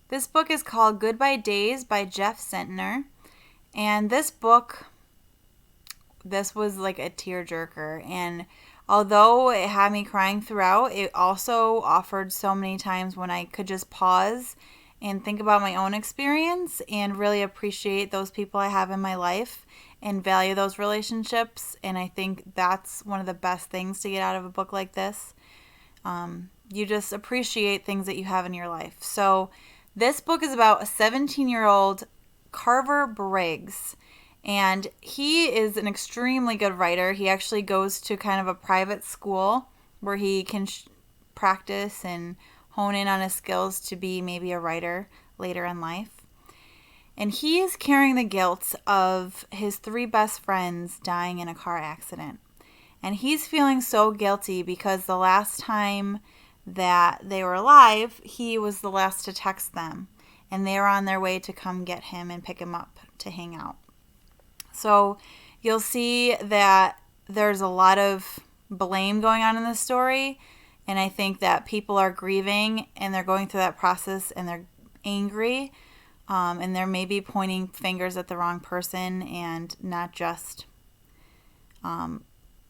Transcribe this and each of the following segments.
This book is called Goodbye Days by Jeff Zentner. And this book, this was like a tearjerker. And although it had me crying throughout, it also offered so many times when I could just pause and think about my own experience and really appreciate those people I have in my life and value those relationships. And I think that's one of the best things to get out of a book like this. You just appreciate things that you have in your life. So this book is about a 17-year-old Carver Briggs. And he is an extremely good writer. He actually goes to kind of a private school where he can practice and hone in on his skills to be maybe a writer later in life. And he is carrying the guilt of his 3 best friends dying in a car accident. And he's feeling so guilty because the last time that they were alive, he was the last to text them. And they were on their way to come get him and pick him up to hang out. So you'll see that there's a lot of blame going on in this story. And I think that people are grieving and they're going through that process and they're angry. And they're maybe pointing fingers at the wrong person and not just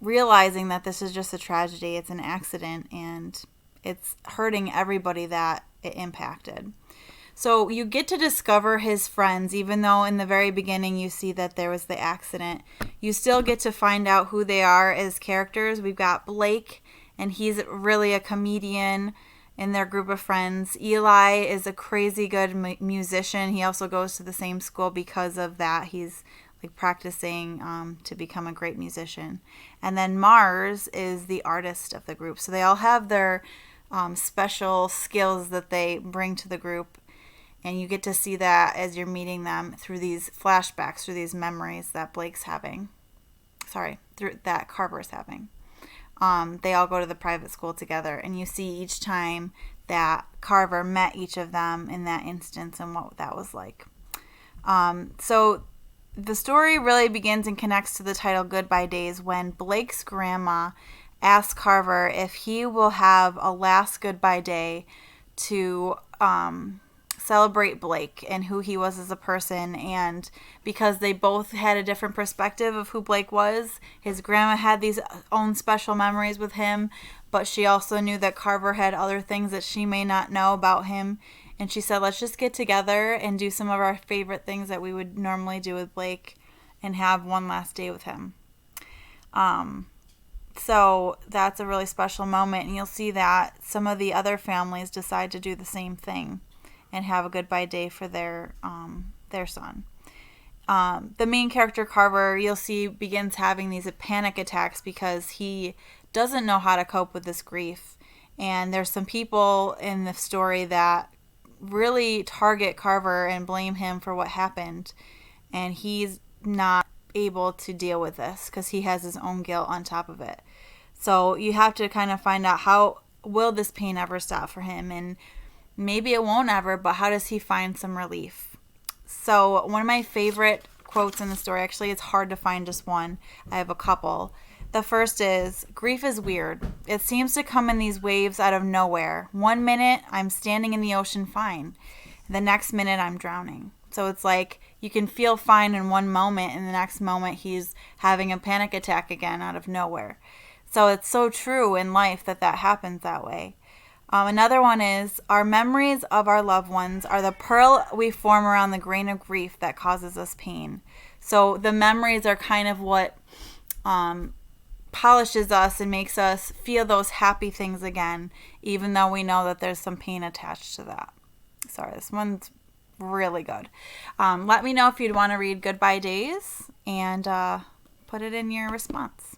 realizing that this is just a tragedy. It's an accident and it's hurting everybody that it impacted. So you get to discover his friends, even though in the very beginning you see that there was the accident. You still get to find out who they are as characters. We've got Blake, and he's really a comedian in their group of friends. Eli is a crazy good musician. He also goes to the same school because of that. He's like practicing to become a great musician. And then Mars is the artist of the group. So they all have their special skills that they bring to the group. And you get to see that as you're meeting them through these flashbacks, through these memories that Blake's having. That Carver's having. They all go to the private school together, and you see each time that Carver met each of them in that instance and what that was like. So the story really begins and connects to the title Goodbye Days when Blake's grandma asks Carver if he will have a last goodbye day to celebrate Blake and who he was as a person. And because they both had a different perspective of who Blake was, his grandma had these own special memories with him, but she also knew that Carver had other things that she may not know about him. And she said, let's just get together and do some of our favorite things that we would normally do with Blake and have one last day with him. So that's a really special moment. And you'll see that some of the other families decide to do the same thing and have a goodbye day for their son. The main character, Carver, you'll see begins having these panic attacks because he doesn't know how to cope with this grief. And there's some people in the story that really target Carver and blame him for what happened. And he's not able to deal with this because he has his own guilt on top of it. So you have to kind of find out, how will this pain ever stop for him? And maybe it won't ever, but how does he find some relief? So one of my favorite quotes in the story, actually it's hard to find just one. I have a couple. The first is, grief is weird. It seems to come in these waves out of nowhere. One minute I'm standing in the ocean fine. The next minute I'm drowning. So it's like you can feel fine in one moment and the next moment he's having a panic attack again out of nowhere. So it's so true in life that happens that way. Another one is, our memories of our loved ones are the pearl we form around the grain of grief that causes us pain. So the memories are kind of what polishes us and makes us feel those happy things again, even though we know that there's some pain attached to that. Sorry, this one's really good. Let me know if you'd want to read Goodbye Days and put it in your response.